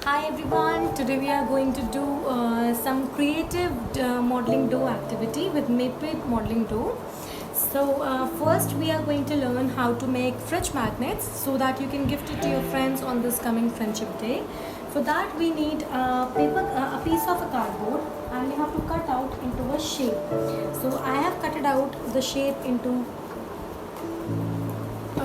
Hi everyone, today we are going to do some creative modeling dough activity with Maple modeling dough. So first we are going to learn how to make fridge magnets so that you can gift it to your friends on this coming friendship day. For that we need a piece of a cardboard, and we have to cut out into a shape. So I have cut it out the shape into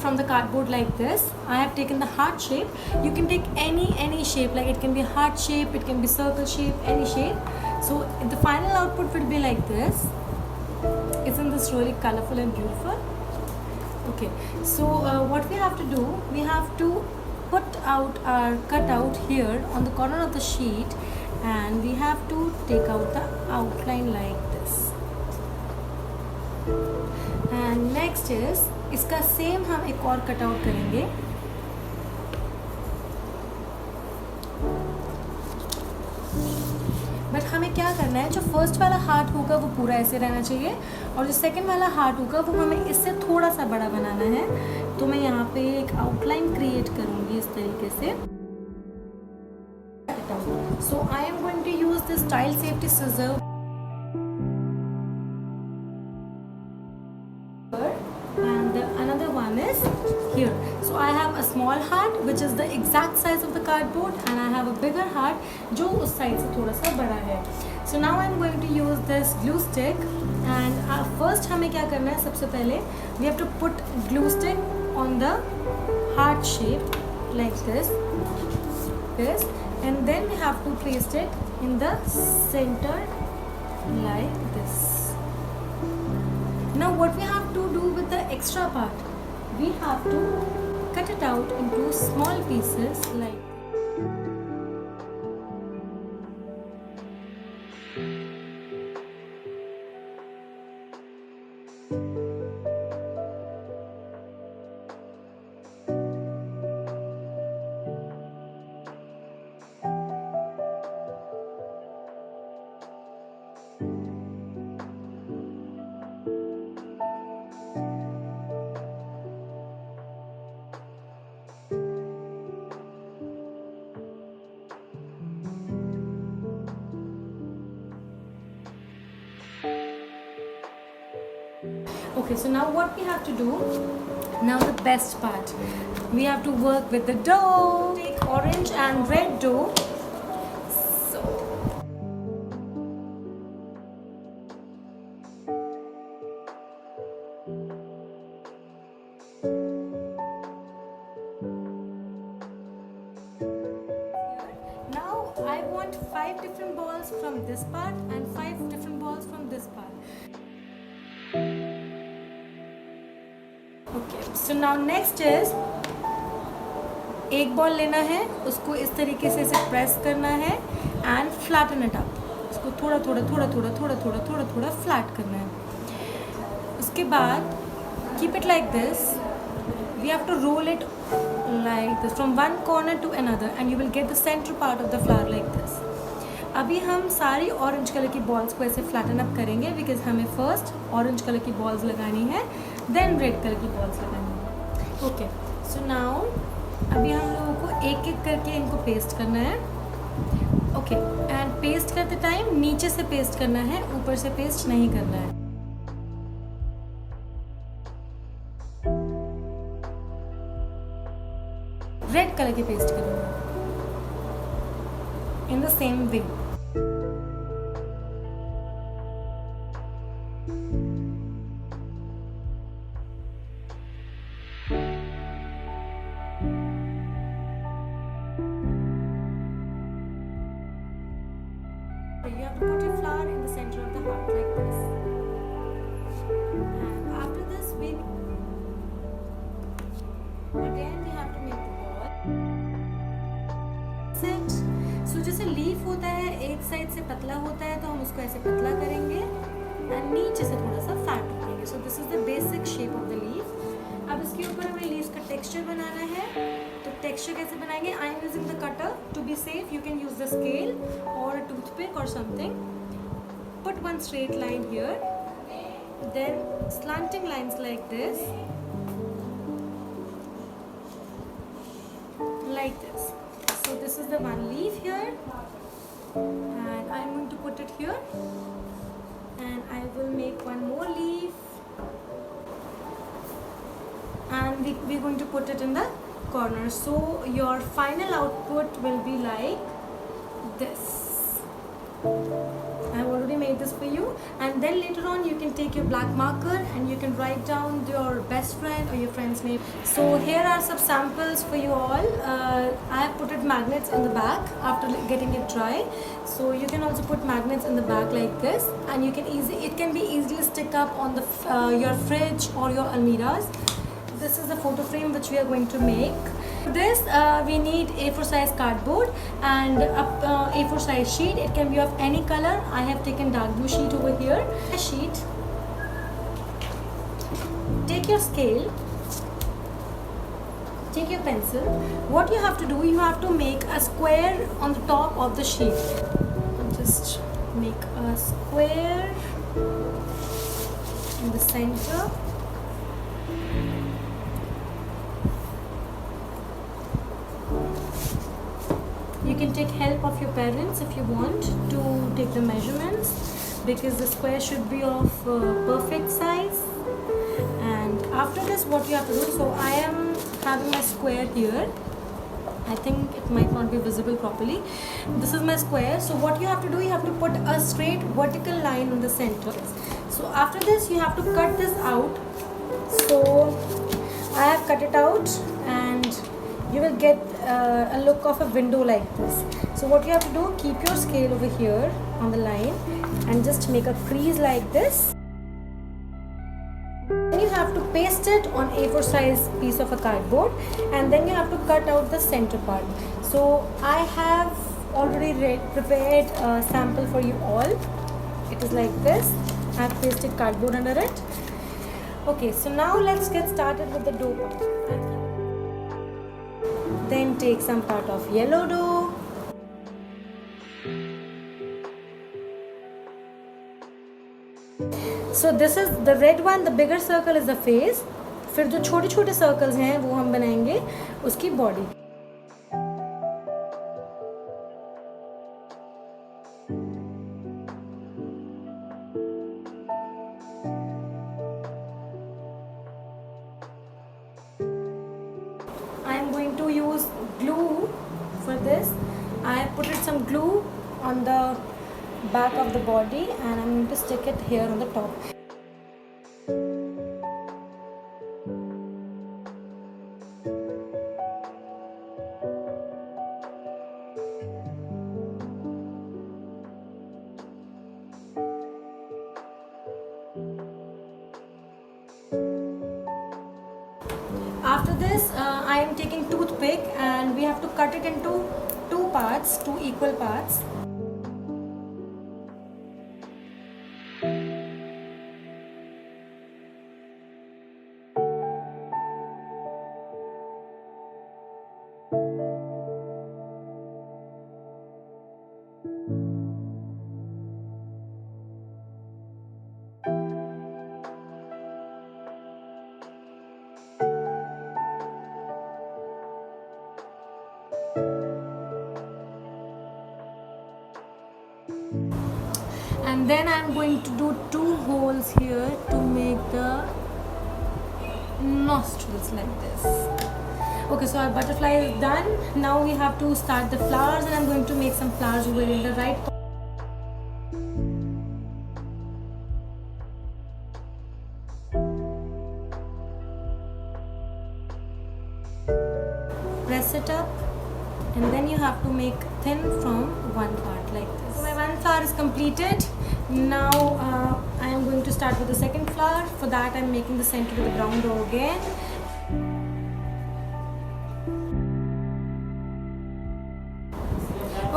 from the cardboard like this. I have taken the heart shape. You can take any shape, like it can be heart shape, it can be circle shape, any shape. So the final output will be like this. Isn't this really colorful and beautiful? Okay, so what we have to do, we have to put out our cutout here on the corner of the sheet, and we have to take out the outline like this. And next is इसका same हम एक और cut out करेंगे. But हमें क्या करना है, जो फर्स्ट वाला हार्ट होगा वो पूरा ऐसे रहना चाहिए, और जो सेकंड वाला हार्ट होगा वो हमें इससे थोड़ा सा बड़ा बनाना है. तो मैं यहाँ पे एक आउटलाइन क्रिएट करूँगी इस तरीके से. So I am going to use this style safety scissor. Here. So I have a small heart which is the exact size of the cardboard, and I have a bigger heart जो उस side से थोड़ा सा बड़ा है. So now I'm going to use this glue stick, and first हमें क्या करना है, सबसे पहले we have to put glue stick on the heart shape like this, and then we have to paste it in the center like this. Now what we have to do with the extra part? We have to cut it out into small pieces like Okay, so now what we have to do, now the best part, we have to work with the dough. Take orange and red dough. So now I want 5 different balls from this part and 5 different balls from this part. Okay, so now next is एक ball लेना है, उसको इस तरीके से इसे press करना है एंड फ्लैटन इट अप. उसको थोड़ा थोड़ा फ्लैट करना है. उसके बाद keep it like this. We have to roll it like this from one corner to another, and you will get the centre part of the flower like this. अभी हम सारी ऑरेंज कलर की balls को ऐसे flatten up करेंगे, because हमें first orange colour की balls लगानी है, देन रेड कलर की बॉल्स लगानी है. ओके, सो नाउ अभी हम लोगों को एक एक करके इनको पेस्ट करना है. ओके, एंड पेस्ट करते टाइम नीचे से पेस्ट करना है, ऊपर से पेस्ट नहीं करना है. रेड कलर की पेस्ट करूँगा in the same way. You have to put your flower in the center of the heart like this. And after this, again we have to make the ball. Set. So जैसे leaf होता है, एक side से पतला होता है, तो हम उसको ऐसे पतला करेंगे एंड नीचे से थोड़ा सा फैट रखेंगे. So this is the basic shape of the leaf. अब इसके ऊपर हमें लीव्स का टेक्सचर बनाना है. तो टेक्सचर कैसे बनाएंगे? I am using the cutter to be safe. You can use the scale और अ टूथपिक और something. Put one straight line here, then slanting lines like this, like this. So this is the one leaf. put it here, and I will make one more leaf, and we're going to put it in the corner. So your final output will be like this. I have already made this for you, and then later on you can take your black marker and you can write down your best friend or your friend's name. So here are some samples for you all. I have put magnets in the back after getting it dry. So you can also put magnets in the back like this, and you can it can be easily stick up on the your fridge or your almiras. This is the photo frame which we are going to make. For this we need A4 size cardboard and a A4 size sheet. It can be of any color. I have taken dark blue sheet over here. A sheet. Take your scale. Take your pencil. What you have to do, you have to make a square on the top of the sheet. Just make a square in the center. You can take help of your parents if you want to take the measurements, because the square should be of perfect size. And after this, what you have to do, so I am having my square here. I think it might not be visible properly. This is my square. So what you have to do, you have to put a straight vertical line in the center. So after this, you have to cut this out. So I have cut it out, and you will get a look of a window like this. So what you have to do, keep your scale over here on the line and just make a crease like this. Then you have to paste it on A4 size piece of a cardboard, and then you have to cut out the center part. So I have already prepared a sample for you all. It is like this. I have pasted cardboard under it. Okay, so now let's get started with the dough part. Then take some part of yellow dough. So this is the red one, the bigger circle is the face. फिर जो छोटे छोटे circles हैं वो हम बनाएंगे उसकी body. I am going to use glue for this. I have put some glue on the back of the body, and I'm going to stick it here on the top. After this, I am taking toothpick, and we have to cut it into two equal parts. And then I'm going to do 2 holes here to make the nostrils like this. Okay, so our butterfly is done. Now we have to start the flowers, and I'm going to make some flowers over in the right corner. Press it up, and then you have to make thin from one part like this. So my one flower is completed. Now I am going to start with the second flower. For that, I'm making the center with the brown dough again.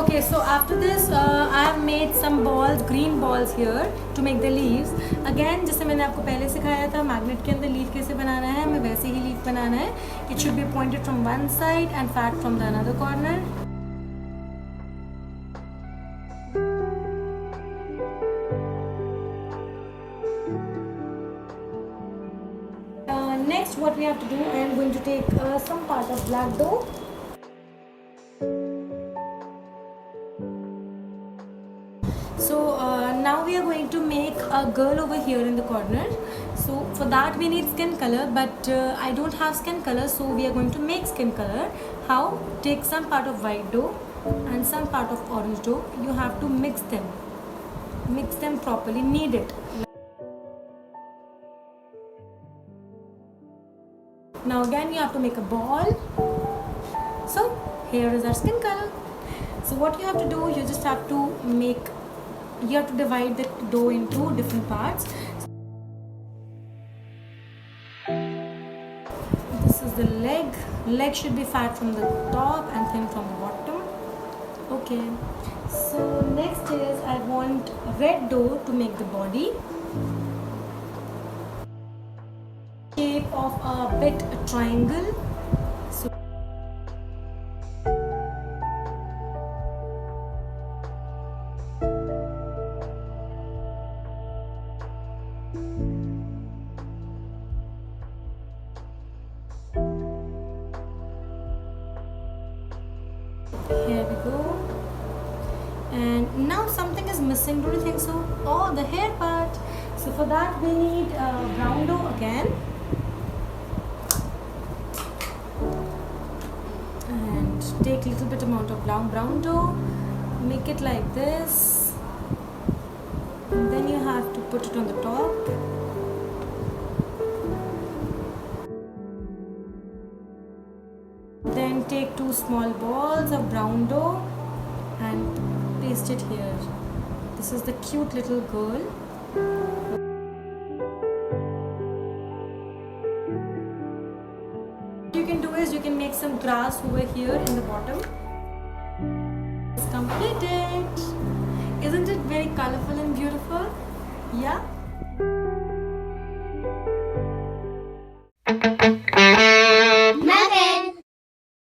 Okay, so after this I have made some balls, green balls here to make the leaves. Again, जैसे मैंने आपको पहले सिखाया था magnet के अंदर leaf कैसे बनाना है, हमें वैसे ही लीफ बनाना है. It should be pointed from one side and flat from the another corner. Next, what we have to do, I am going to take some part of black dough. So we are going to make a girl over here in the corner. So for that we need skin color, but I don't have skin color, so we are going to make skin color. How? Take some part of white dough and some part of orange dough. You have to mix them properly, knead it. Now again you have to make a ball. So here is our skin color. So what you have to do, you just have to divide the dough into different parts. This is the leg should be fat from the top and thin from the bottom. Okay, so next is I want red dough to make the body, shape of a triangle. So here we go. And now something is missing, don't you think so? Oh, the hair part. So for that we need brown dough again. And take little bit amount of brown dough, make it like this. And then you have to put it on the top. Then take 2 small balls of brown dough and paste it here. This is the cute little girl. What you can do is you can make some grass over here in the bottom. It's completed. Isn't it very colorful and beautiful? Yeah.